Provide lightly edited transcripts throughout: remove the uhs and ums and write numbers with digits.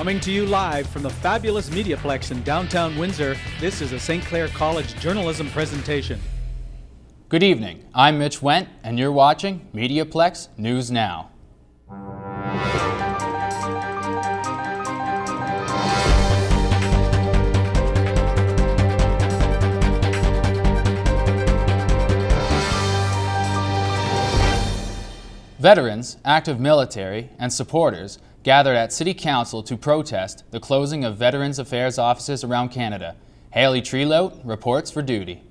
Coming to you live from the fabulous MediaPlex in downtown Windsor, this is a St. Clair College journalism presentation. Good evening, I'm Mitch Wendt, and you're watching MediaPlex News Now. Veterans, active military, and supporters gathered at City Council to protest the closing of Veterans Affairs offices around Canada. Haley Treloat reports for duty.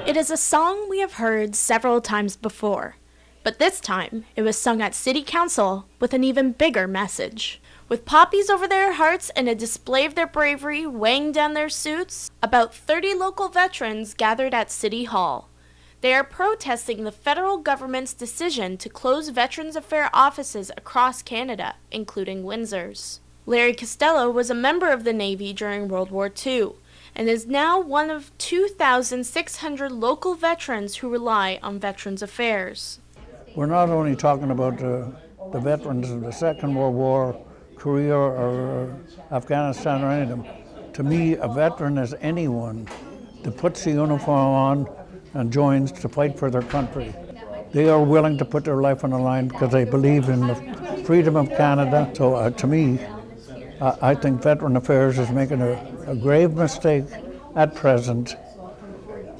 It is a song we have heard several times before, but this time it was sung at City Council with an even bigger message. With poppies over their hearts and a display of their bravery weighing down their suits, about 30 local veterans gathered at City Hall. They are protesting the federal government's decision to close Veterans Affairs offices across Canada, including Windsor's. Larry Costello was a member of the Navy during World War II and is now one of 2,600 local veterans who rely on Veterans Affairs. We're not only talking about the veterans of the Second World War, Korea or Afghanistan or any of them. To me, a veteran is anyone that puts the uniform on and joins to fight for their country. They are willing to put their life on the line because they believe in the freedom of Canada. So to me, I think Veteran Affairs is making a grave mistake at present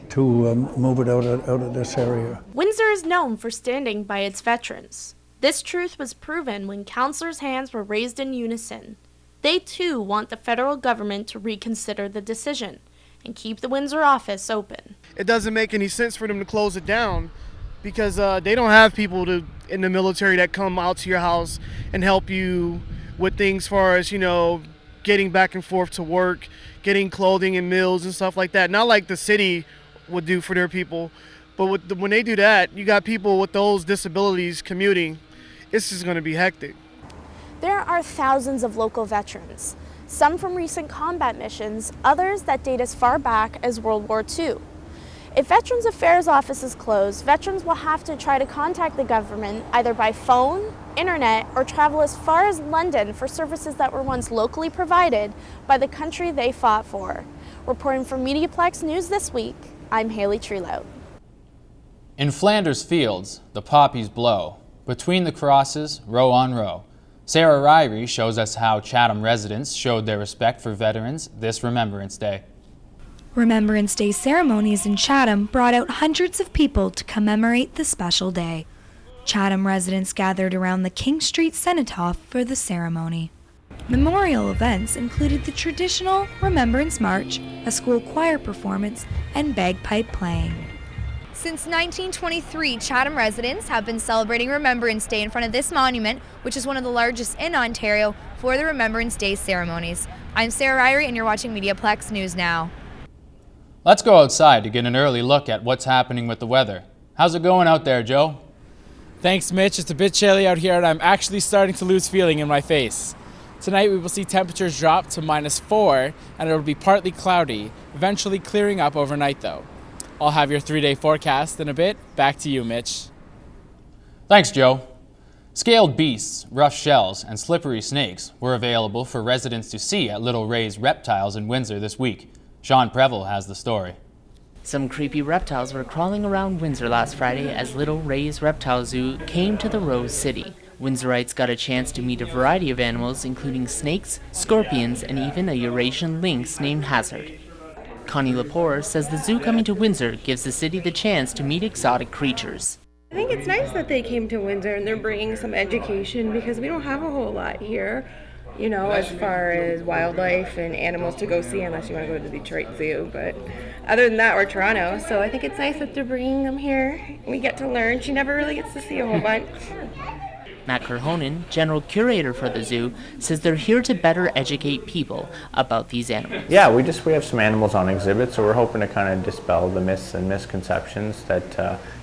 to move it out of this area. Windsor is known for standing by its veterans. This truth was proven when councillors' hands were raised in unison. They too want the federal government to reconsider the decision and keep the Windsor office open. It doesn't make any sense for them to close it down because they don't have people in the military that come out to your house and help you with things as far as, getting back and forth to work, getting clothing and meals and stuff like that. Not like the city would do for their people, but when they do that, you got people with those disabilities commuting. It's just going to be hectic. There are thousands of local veterans, some from recent combat missions, others that date as far back as World War II. If Veterans Affairs offices close, veterans will have to try to contact the government either by phone, internet, or travel as far as London for services that were once locally provided by the country they fought for. Reporting for MediaPlex News this week, I'm Haley Treloat. In Flanders Fields, the poppies blow. Between the crosses, row on row. Sarah Ryrie shows us how Chatham residents showed their respect for veterans this Remembrance Day. Remembrance Day ceremonies in Chatham brought out hundreds of people to commemorate the special day. Chatham residents gathered around the King Street Cenotaph for the ceremony. Memorial events included the traditional Remembrance March, a school choir performance, and bagpipe playing. Since 1923, Chatham residents have been celebrating Remembrance Day in front of this monument, which is one of the largest in Ontario, for the Remembrance Day ceremonies. I'm Sarah Ryrie, and you're watching MediaPlex News Now. Let's go outside to get an early look at what's happening with the weather. How's it going out there, Joe? Thanks, Mitch. It's a bit chilly out here, and I'm actually starting to lose feeling in my face. Tonight we will see temperatures drop to -4, and it will be partly cloudy, eventually clearing up overnight though. I'll have your 3-day forecast in a bit. Back to you, Mitch. Thanks, Joe. Scaled beasts, rough shells, and slippery snakes were available for residents to see at Little Ray's Reptiles in Windsor this week. Sean Preble has the story. Some creepy reptiles were crawling around Windsor last Friday as Little Ray's Reptile Zoo came to the Rose City. Windsorites got a chance to meet a variety of animals, including snakes, scorpions, and even a Eurasian lynx named Hazard. Connie Lepore says the zoo coming to Windsor gives the city the chance to meet exotic creatures. I think it's nice that they came to Windsor and they're bringing some education because we don't have a whole lot here, as far as wildlife and animals to go see, unless you want to go to the Detroit Zoo. But other than that, we're Toronto, so I think it's nice that they're bringing them here. We get to learn. She never really gets to see a whole bunch. Matt Kerhonen, general curator for the zoo, says they're here to better educate people about these animals. Yeah, we have some animals on exhibit, so we're hoping to kind of dispel the myths and misconceptions that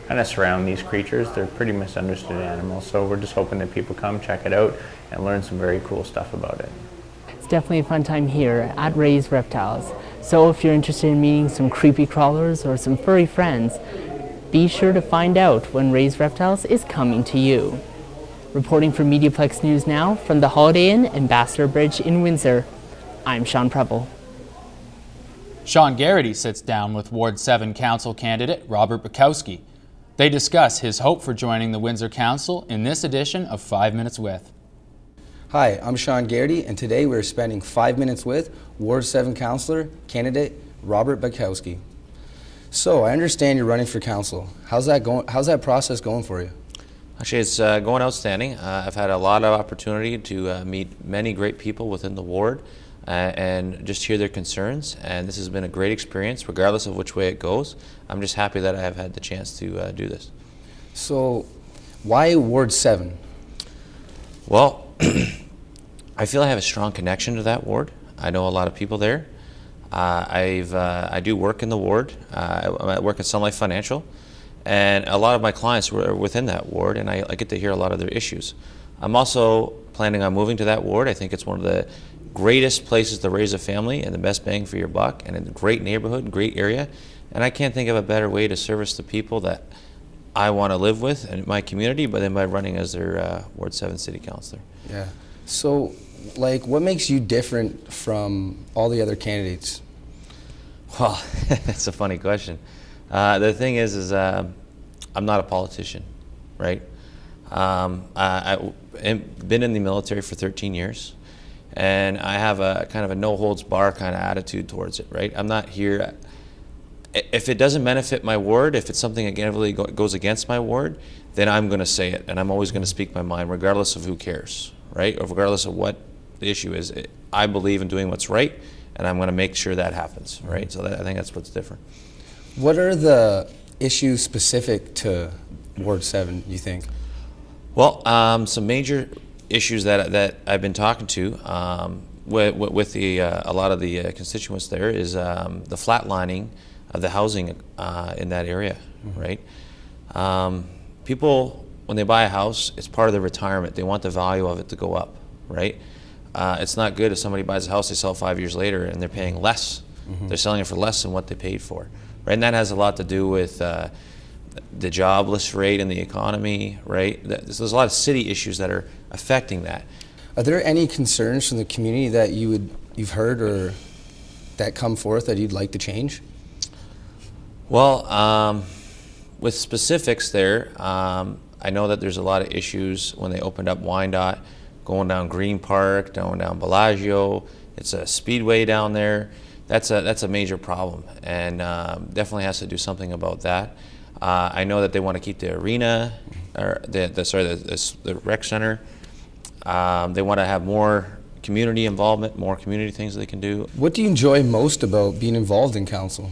kind of surround these creatures. They're pretty misunderstood animals, so we're just hoping that people come check it out and learn some very cool stuff about it. It's definitely a fun time here at Ray's Reptiles. So if you're interested in meeting some creepy crawlers or some furry friends, Be sure to find out when Ray's Reptiles is coming to you. Reporting for MediaPlex News Now from the Holiday Inn, Ambassador Bridge in Windsor, I'm Sean Preble. Sean Garrity sits down with Ward 7 Council candidate Robert Bukowski. They discuss his hope for joining the Windsor Council in this edition of 5 Minutes With. Hi, I'm Sean Garrity, and today we're spending 5 minutes with Ward 7 Councillor candidate Robert Bukowski. So, I understand you're running for council. How's that process going for you? Actually, it's going outstanding. I've had a lot of opportunity to meet many great people within the ward and just hear their concerns, and this has been a great experience regardless of which way it goes. I'm just happy that I have had the chance to do this. So, why Ward 7? Well, I feel I have a strong connection to that ward. I know a lot of people there. I do work in the ward. I work at Sun Life Financial, and a lot of my clients were within that ward, and I get to hear a lot of their issues. I'm also planning on moving to that ward. I think it's one of the greatest places to raise a family and the best bang for your buck, and a great neighborhood, great area, and I can't think of a better way to service the people that I want to live with in my community, but then by running as their Ward 7 City Councillor. Yeah. So, what makes you different from all the other candidates? Well, that's a funny question. The thing is I'm not a politician, right? I've been in the military for 13 years, and I have a kind of a no-holds-bar kind of attitude towards it, right? I'm not here. If it doesn't benefit my ward, if it's something that really goes against my ward, then I'm going to say it, and I'm always going to speak my mind, regardless of who cares, right? Or regardless of what the issue is. I believe in doing what's right, and I'm going to make sure that happens, right? So I think that's what's different. What are the issues specific to Ward 7, you think? Well, some major issues that I've been talking to with a lot of the constituents there is the flatlining of the housing in that area, right? People, when they buy a house, it's part of their retirement. They want the value of it to go up, right? It's not good if somebody buys a house, they sell 5 years later, and they're paying less. They're selling it for less than what they paid for, right? And that has a lot to do with the jobless rate in the economy, right? There's a lot of city issues that are affecting that. Are there any concerns from the community that you've heard or that come forth that you'd like to change? Well, with specifics there, I know that there's a lot of issues when they opened up Wyandotte, going down Green Park, going down Bellagio. It's a speedway down there. That's a major problem, and definitely has to do something about that. I know that they want to keep the arena, or the rec center. They want to have more community involvement, more community things they can do. What do you enjoy most about being involved in council?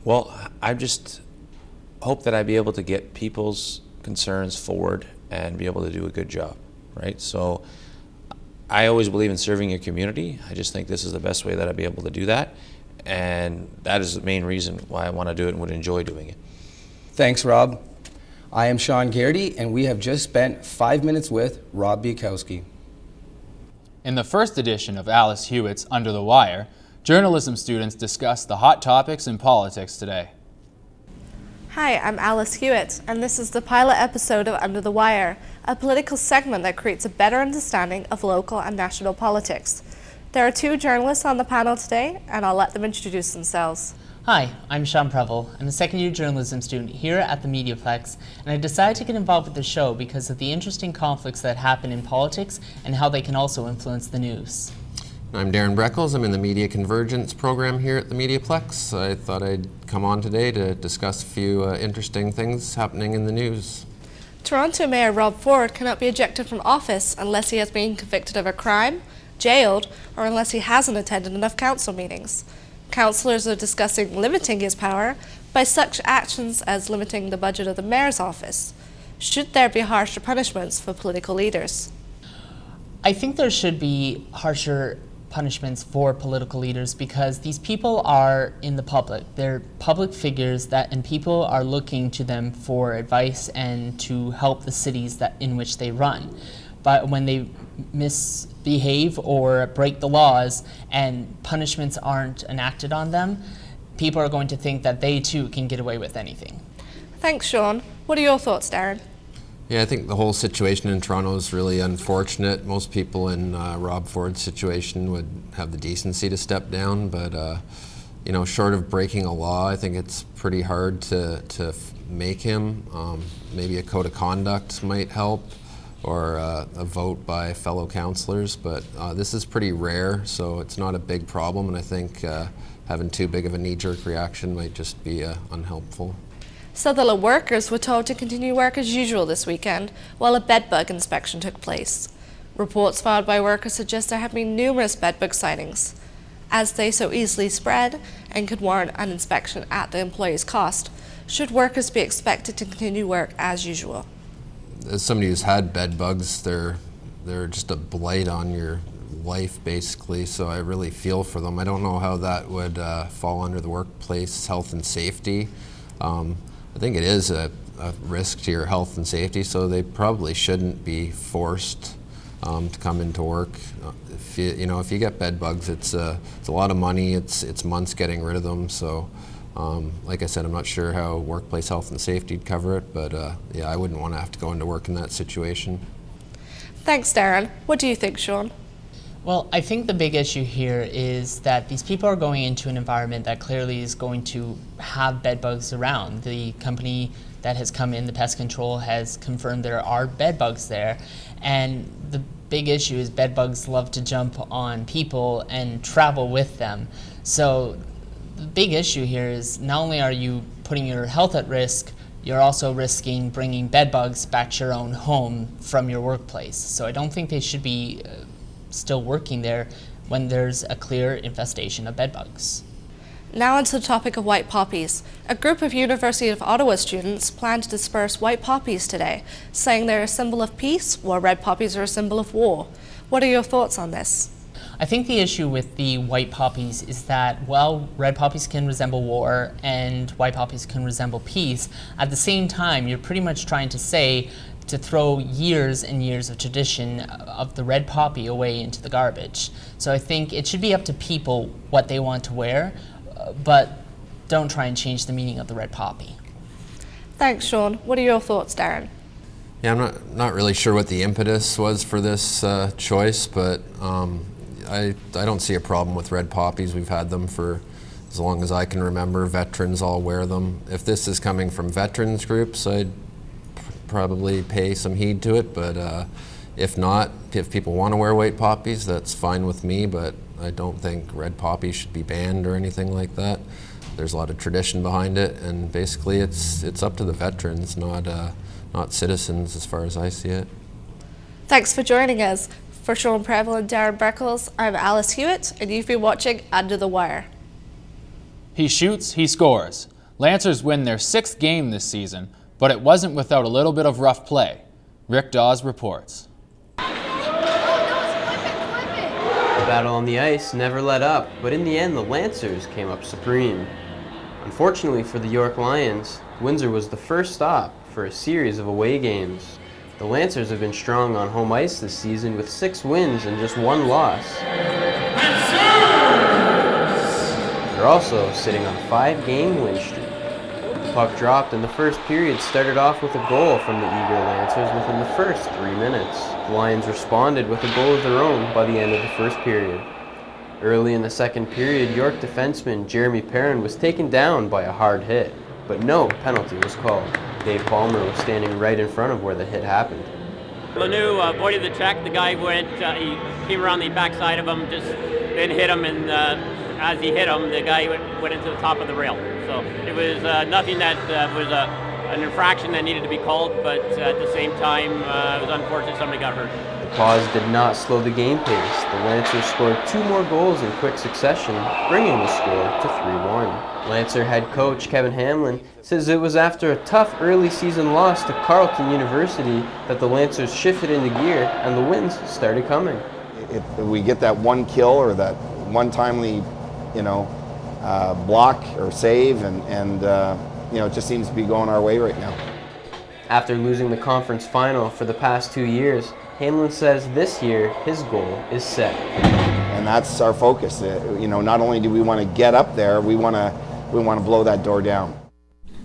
Well, I just hope that I be able to get people's concerns forward and be able to do a good job, right? So I always believe in serving your community. I just think this is the best way that I'd be able to do that, and that is the main reason why I want to do it and would enjoy doing it. Thanks, Rob. I am Sean Garrity, and we have just spent 5 minutes with Rob Bukowski. In the first edition of Alice Hewitt's Under the Wire, journalism students discussed the hot topics in politics today. Hi, I'm Alice Hewitt, and this is the pilot episode of Under the Wire, a political segment that creates a better understanding of local and national politics. There are 2 journalists on the panel today, and I'll let them introduce themselves. Hi, I'm Sean Preble. I'm a second-year journalism student here at the MediaPlex, and I decided to get involved with the show because of the interesting conflicts that happen in politics and how they can also influence the news. I'm Darren Breckles. I'm in the Media Convergence program here at the MediaPlex. I thought I'd come on today to discuss a few interesting things happening in the news. Toronto Mayor Rob Ford cannot be ejected from office unless he has been convicted of a crime, jailed, or unless he hasn't attended enough council meetings. Councillors are discussing limiting his power by such actions as limiting the budget of the mayor's office. Should there be harsher punishments for political leaders? I think there should be harsher punishments for political leaders because these people are in the public. They're public figures and people are looking to them for advice and to help the cities in which they run. But when they misbehave or break the laws and punishments aren't enacted on them, people are going to think that they too can get away with anything. Thanks, Sean. What are your thoughts, Darren? Yeah, I think the whole situation in Toronto is really unfortunate. Most people in Rob Ford's situation would have the decency to step down, but you know, short of breaking a law, I think it's pretty hard to make him. Maybe a code of conduct might help, or a vote by fellow councillors, but this is pretty rare, so it's not a big problem, and I think having too big of a knee-jerk reaction might just be unhelpful. Sutherland workers were told to continue work as usual this weekend, while a bedbug inspection took place. Reports filed by workers suggest there have been numerous bedbug sightings. As they so easily spread and could warrant an inspection at the employee's cost, should workers be expected to continue work as usual? As somebody who's had bed bugs, they're just a blight on your life, basically, so I really feel for them. I don't know how that would fall under the workplace health and safety. I think it is a risk to your health and safety, so they probably shouldn't be forced to come into work. If you get bed bugs, it's a lot of money. It's months getting rid of them. So, like I said, I'm not sure how workplace health and safety would cover it, but yeah, I wouldn't want to have to go into work in that situation. Thanks, Darren. What do you think, Sean? Well, I think the big issue here is that these people are going into an environment that clearly is going to have bed bugs around. The company that has come in, the pest control, has confirmed there are bed bugs there, and the big issue is bed bugs love to jump on people and travel with them. So the big issue here is not only are you putting your health at risk, you're also risking bringing bed bugs back to your own home from your workplace. So I don't think they should be still working there when there's a clear infestation of bed bugs. Now onto the topic of white poppies. A group of University of Ottawa students plan to disperse white poppies today, saying they're a symbol of peace, while red poppies are a symbol of war. What are your thoughts on this? I think the issue with the white poppies is that while red poppies can resemble war and white poppies can resemble peace, at the same time you're pretty much trying to say to throw years and years of tradition of the red poppy away into the garbage. So I think it should be up to people what they want to wear, but don't try and change the meaning of the red poppy. Thanks, Sean. What are your thoughts, Darren? Yeah, I'm not really sure what the impetus was for this choice, but I don't see a problem with red poppies. We've had them for as long as I can remember. Veterans all wear them. If this is coming from veterans groups, I'd probably pay some heed to it, but if not, if people want to wear white poppies, that's fine with me, but I don't think red poppies should be banned or anything like that. There's a lot of tradition behind it, and basically it's up to the veterans, not citizens as far as I see it. Thanks for joining us. For Sean Preble and Darren Breckles, I'm Alice Hewitt, and you've been watching Under the Wire. He shoots, he scores. Lancers win their 6th game this season, but it wasn't without a little bit of rough play. Rick Dawes reports. The battle on the ice never let up, but in the end the Lancers came up supreme. Unfortunately for the York Lions, Windsor was the first stop for a series of away games. The Lancers have been strong on home ice this season with 6 wins and just 1 loss. They're also sitting on a 5-game win streak. The puck dropped and the first period started off with a goal from the eager Lancers within the first 3 minutes. The Lions responded with a goal of their own by the end of the first period. Early in the second period, York defenseman Jeremy Perrin was taken down by a hard hit, but no penalty was called. Dave Palmer was standing right in front of where the hit happened. Lanoux avoided the check. The guy went, he came around the backside of him, just then hit him, and as he hit him, the guy went into the top of the rail. So it was nothing that was an infraction that needed to be called, but at the same time, it was unfortunate somebody got hurt. The pause did not slow the game pace. The Lancers scored 2 more goals in quick succession, bringing the score to 3-1. Lancer head coach Kevin Hamlin says it was after a tough early season loss to Carleton University that the Lancers shifted into gear and the wins started coming. If we get that one kill or that one timely, block or save, and it just seems to be going our way right now. After losing the conference final for the past 2 years, Hamlin says this year his goal is set. And that's our focus. Not only do we want to get up there, we want to blow that door down.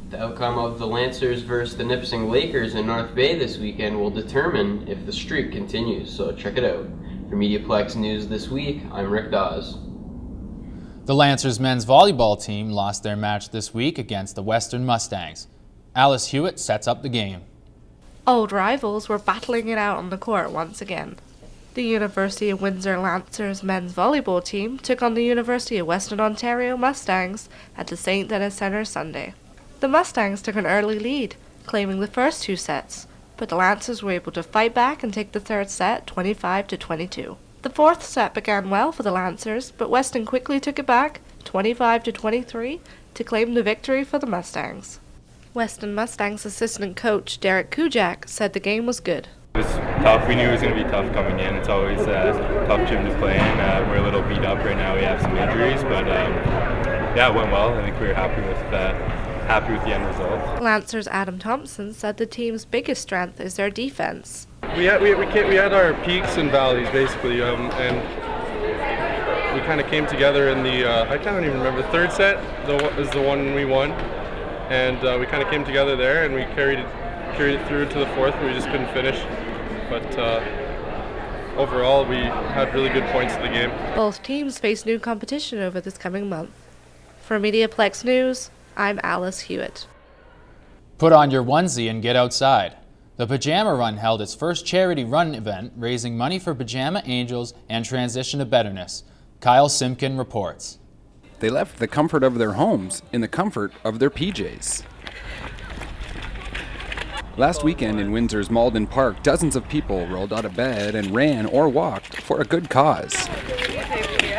The outcome of the Lancers versus the Nipissing Lakers in North Bay this weekend will determine if the streak continues, so check it out. For MediaPlex News This Week, I'm Rick Dawes. The Lancers men's volleyball team lost their match this week against the Western Mustangs. Alice Hewitt sets up the game. Old rivals were battling it out on the court once again. The University of Windsor Lancers men's volleyball team took on the University of Western Ontario Mustangs at the St. Denis Centre Sunday. The Mustangs took an early lead, claiming the first two sets, but the Lancers were able to fight back and take the third set 25-22. The fourth set began well for the Lancers, but Weston quickly took it back 25-23 to claim the victory for the Mustangs. Weston Mustangs assistant coach TV Cogeco said the game was good. It was tough. We knew it was going to be tough coming in. It's always a tough gym to play in. We're a little beat up right now. We have some injuries, but yeah, it went well. I think we were happy with the end result. Lancers Adam Thompson said the team's biggest strength is their defense. We had our peaks and valleys basically, and we kind of came together in the I can't even remember, the third set is the one we won, and we kind of came together there, and we carried it through to the fourth, but we just couldn't finish. But overall, we had really good points in the game. Both teams face new competition over this coming month. For MediaPlex News, I'm Alice Hewitt. Put on your onesie and get outside. The Pajama Run held its first charity run event, raising money for Pajama Angels and Transition to Betterness. Kyle Simpkin reports. They left the comfort of their homes in the comfort of their PJs. Last weekend in Windsor's Malden Park, dozens of people rolled out of bed and ran or walked for a good cause.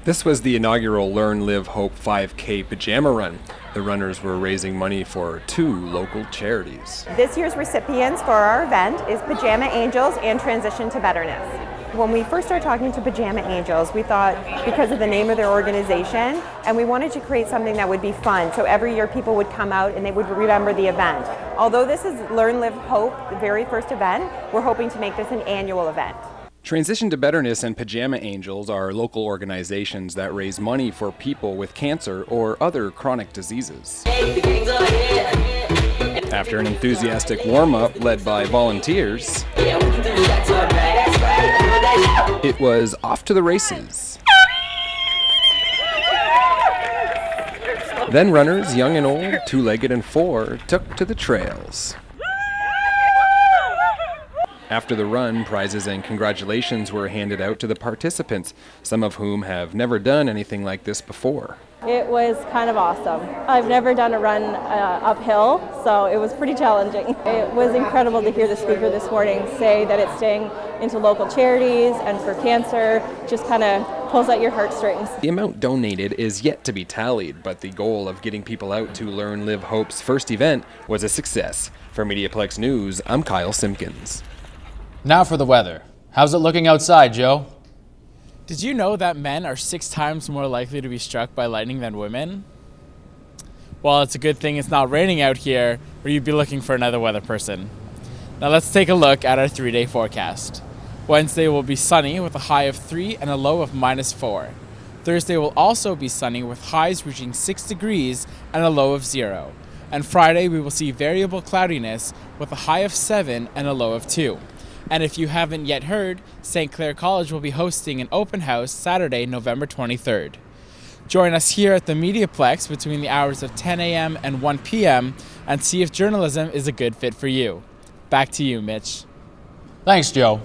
This was the inaugural Learn, Live, Hope 5K Pajama Run. The runners were raising money for 2 local charities. This year's recipients for our event is Pajama Angels and Transition to Betterness. When we first started talking to Pajama Angels, we thought, because of the name of their organization, and we wanted to create something that would be fun, so every year people would come out and they would remember the event. Although this is Learn, Live, Hope, the very first event, we're hoping to make this an annual event. Transition to Betterness and Pajama Angels are local organizations that raise money for people with cancer or other chronic diseases. After an enthusiastic warm-up led by volunteers, it was off to the races. Then runners, young and old, 2-legged and 4, took to the trails. After the run, prizes and congratulations were handed out to the participants, some of whom have never done anything like this before. It was kind of awesome. I've never done a run uphill, so it was pretty challenging. It was incredible to hear the speaker this morning say that it's staying into local charities and for cancer, just kind of pulls at your heartstrings. The amount donated is yet to be tallied, but the goal of getting people out to Learn, Live, Hope's first event was a success. For MediaPlex News, I'm Kyle Simpkins. Now for the weather. How's it looking outside, Joe? Did you know that men are 6 times more likely to be struck by lightning than women? Well, it's a good thing it's not raining out here, or you'd be looking for another weather person. Now let's take a look at our 3-day forecast. Wednesday will be sunny with a high of 3 and a low of -4. Thursday will also be sunny with highs reaching 6 degrees and a low of 0. And Friday we will see variable cloudiness with a high of 7 and a low of 2. And if you haven't yet heard, St. Clair College will be hosting an open house Saturday, November 23rd. Join us here at the MediaPlex between the hours of 10 a.m. and 1 p.m. and see if journalism is a good fit for you. Back to you, Mitch. Thanks, Joe.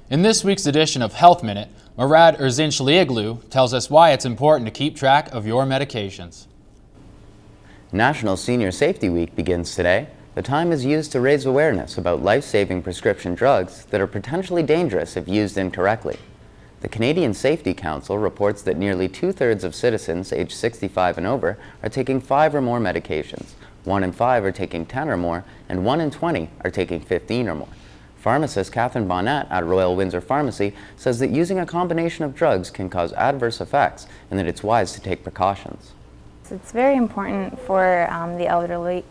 In this week's edition of Health Minute, Murad Erzinçlioglu tells us why it's important to keep track of your medications. National Senior Safety Week begins today. The time is used to raise awareness about life-saving prescription drugs that are potentially dangerous if used incorrectly. The Canadian Safety Council reports that nearly 2/3 of citizens aged 65 and over are taking 5 or more medications. 1 in 5 are taking 10 or more, and 1 in 20 are taking 15 or more. Pharmacist Catherine Bonnet at Royal Windsor Pharmacy says that using a combination of drugs can cause adverse effects and that it's wise to take precautions. It's very important for the elderly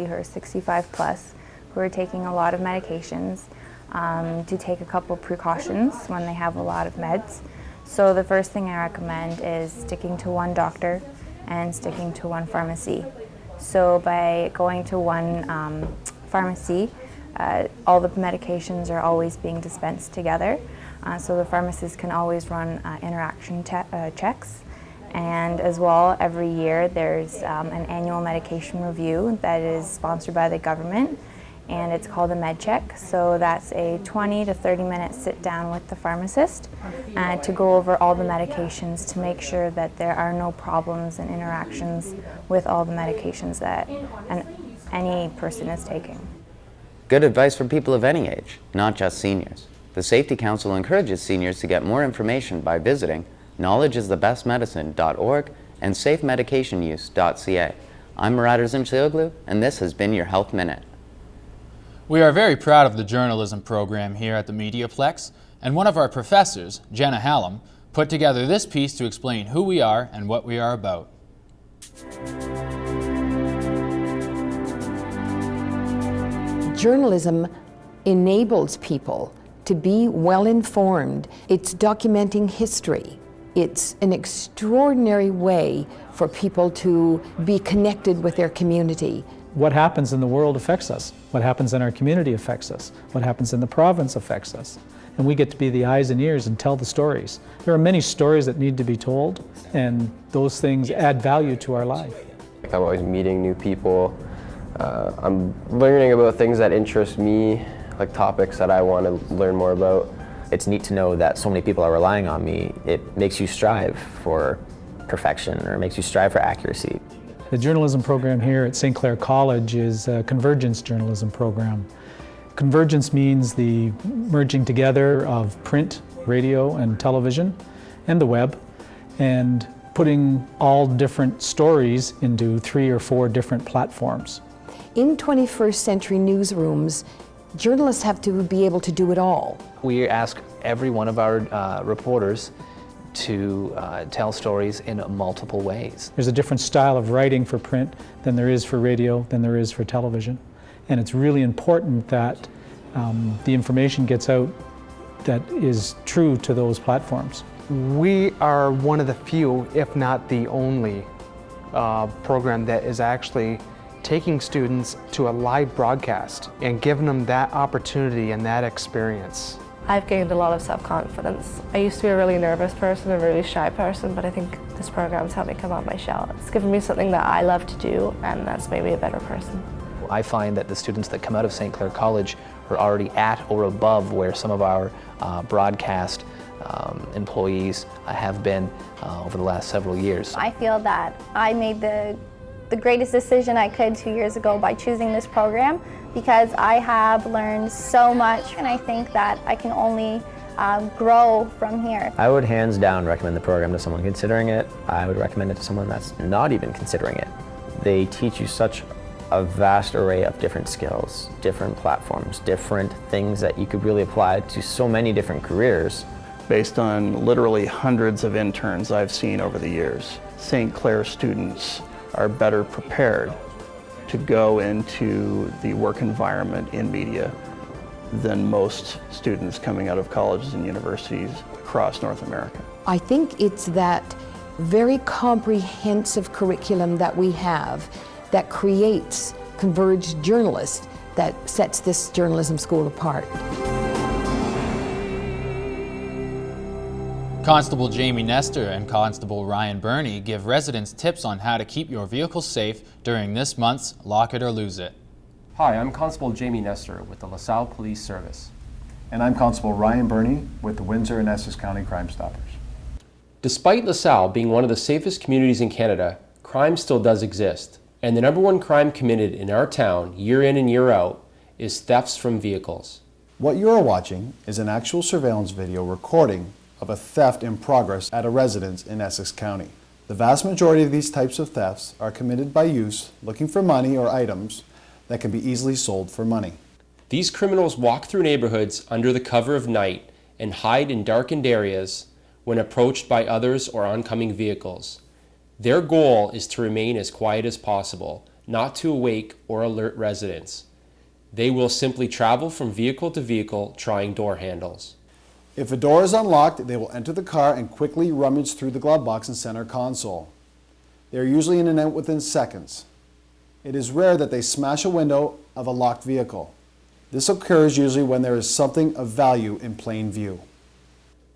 who are 65 plus, who are taking a lot of medications, to take a couple precautions when they have a lot of meds. So the first thing I recommend is sticking to one doctor and sticking to one pharmacy. So by going to one pharmacy, all the medications are always being dispensed together. So the pharmacist can always run interaction checks. And as well, every year there's an annual medication review that is sponsored by the government, and it's called a med check. So that's a 20 to 30 minute sit down with the pharmacist to go over all the medications to make sure that there are no problems and interactions with all the medications that any person is taking. Good advice for people of any age, not just seniors. The Safety Council encourages seniors to get more information by visiting knowledgeisthebestmedicine.org and safemedicationuse.ca. I'm Murad Zimchioglu, and this has been your Health Minute. We are very proud of the journalism program here at the MediaPlex, and one of our professors, Jenna Hallam, put together this piece to explain who we are and what we are about. Journalism enables people to be well informed. It's documenting history. It's an extraordinary way for people to be connected with their community. What happens in the world affects us. What happens in our community affects us. What happens in the province affects us. And we get to be the eyes and ears and tell the stories. There are many stories that need to be told, and those things add value to our life. I'm always meeting new people. I'm learning about things that interest me, like topics that I want to learn more about. It's neat to know that so many people are relying on me. It makes you strive for perfection, or makes you strive for accuracy. The journalism program here at St. Clair College is a convergence journalism program. Convergence means the merging together of print, radio, and television, and the web, and putting all different stories into 3 or 4 different platforms. In 21st century newsrooms, journalists have to be able to do it all. We ask every one of our reporters to tell stories in multiple ways. There's a different style of writing for print than there is for radio, than there is for television. And it's really important that the information gets out that is true to those platforms. We are one of the few, if not the only, program that is actually taking students to a live broadcast and giving them that opportunity and that experience. I've gained a lot of self-confidence. I used to be a really nervous person, a really shy person, but I think this program's helped me come out my shell. It's given me something that I love to do, and that's made me a better person. I find that the students that come out of St. Clair College are already at or above where some of our broadcast employees have been over the last several years. I feel that I made the greatest decision I could 2 years ago by choosing this program, because I have learned so much, and I think that I can only grow from here. I would hands down recommend the program to someone considering it. I would recommend it to someone that's not even considering it. They teach you such a vast array of different skills, different platforms, different things that you could really apply to so many different careers. Based on literally hundreds of interns I've seen over the years, St. Clair students are better prepared to go into the work environment in media than most students coming out of colleges and universities across North America. I think it's that very comprehensive curriculum that we have that creates converged journalists that sets this journalism school apart. Constable Jamie Nestor and Constable Ryan Burney give residents tips on how to keep your vehicle safe during this month's Lock It or Lose It. Hi, I'm Constable Jamie Nestor with the LaSalle Police Service. And I'm Constable Ryan Burney with the Windsor and Essex County Crime Stoppers. Despite LaSalle being one of the safest communities in Canada, crime still does exist. And the #1 crime committed in our town, year in and year out, is thefts from vehicles. What you are watching is an actual surveillance video recording of a theft in progress at a residence in Essex County. The vast majority of these types of thefts are committed by youths looking for money or items that can be easily sold for money. These criminals walk through neighborhoods under the cover of night and hide in darkened areas when approached by others or oncoming vehicles. Their goal is to remain as quiet as possible, not to awake or alert residents. They will simply travel from vehicle to vehicle trying door handles. If a door is unlocked, they will enter the car and quickly rummage through the glove box and center console. They are usually in and out within seconds. It is rare that they smash a window of a locked vehicle. This occurs usually when there is something of value in plain view.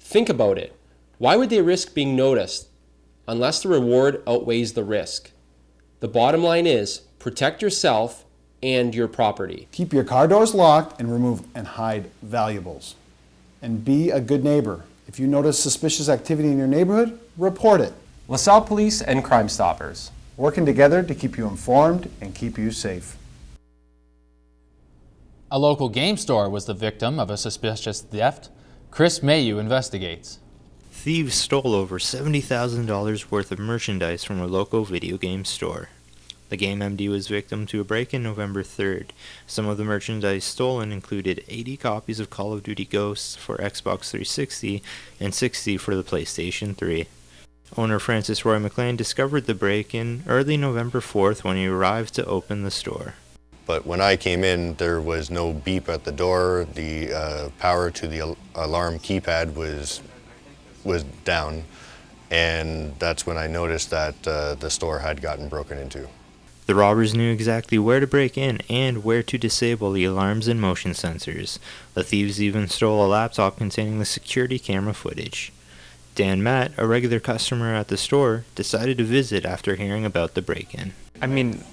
Think about it. Why would they risk being noticed unless the reward outweighs the risk? The bottom line is protect yourself and your property. Keep your car doors locked and remove and hide valuables. And be a good neighbor. If you notice suspicious activity in your neighborhood, report it. LaSalle Police and Crime Stoppers, working together to keep you informed and keep you safe. A local game store was the victim of a suspicious theft. Chris Mayu investigates. Thieves stole over $70,000 worth of merchandise from a local video game store. The Game MD was victim to a break-in November 3rd. Some of the merchandise stolen included 80 copies of Call of Duty Ghosts for Xbox 360 and 60 for the PlayStation 3. Owner Francis Roy McLean discovered the break-in early November 4th when he arrived to open the store. But when I came in, there was no beep at the door. The power to the alarm keypad was down, and that's when I noticed that the store had gotten broken into. The robbers knew exactly where to break in and where to disable the alarms and motion sensors. The thieves even stole a laptop containing the security camera footage. Dan Matt, a regular customer at the store, decided to visit after hearing about the break-in. I mean,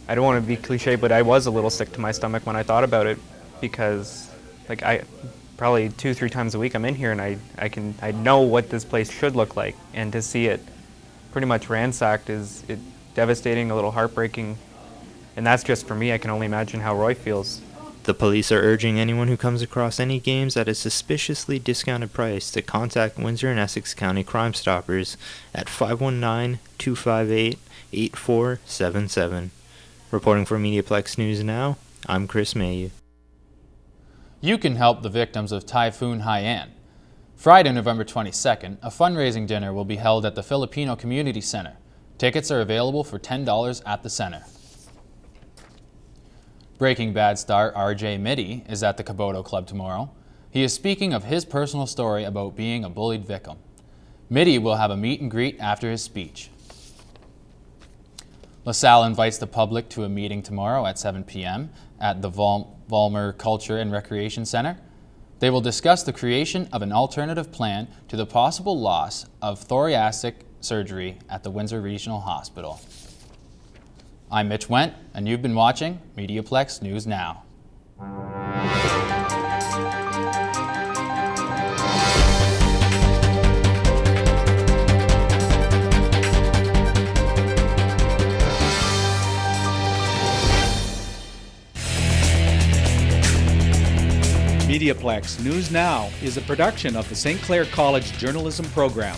I don't want to be cliche, but I was a little sick to my stomach when I thought about it, because like I probably 2-3 times a week I'm in here and I know what this place should look like, and to see it pretty much ransacked is devastating, a little heartbreaking, and that's just for me. I can only imagine how Roy feels. The police are urging anyone who comes across any games at a suspiciously discounted price to contact Windsor and Essex County Crime Stoppers at 519-258-8477. Reporting for MediaPlex News Now, I'm Chris Mayu. You can help the victims of Typhoon Haiyan. Friday, November 22nd, a fundraising dinner will be held at the Filipino Community Center. Tickets are available for $10 at the center. Breaking Bad star RJ Mitte is at the Cogeco Club tomorrow. He is speaking of his personal story about being a bullied victim. Mitte will have a meet and greet after his speech. LaSalle invites the public to a meeting tomorrow at 7 p.m. at the Vollmer Culture and Recreation Center. They will discuss the creation of an alternative plan to the possible loss of thoracic surgery at the Windsor Regional Hospital. I'm Mitch Wendt, and you've been watching MediaPlex News Now. MediaPlex News Now is a production of the St. Clair College Journalism Program.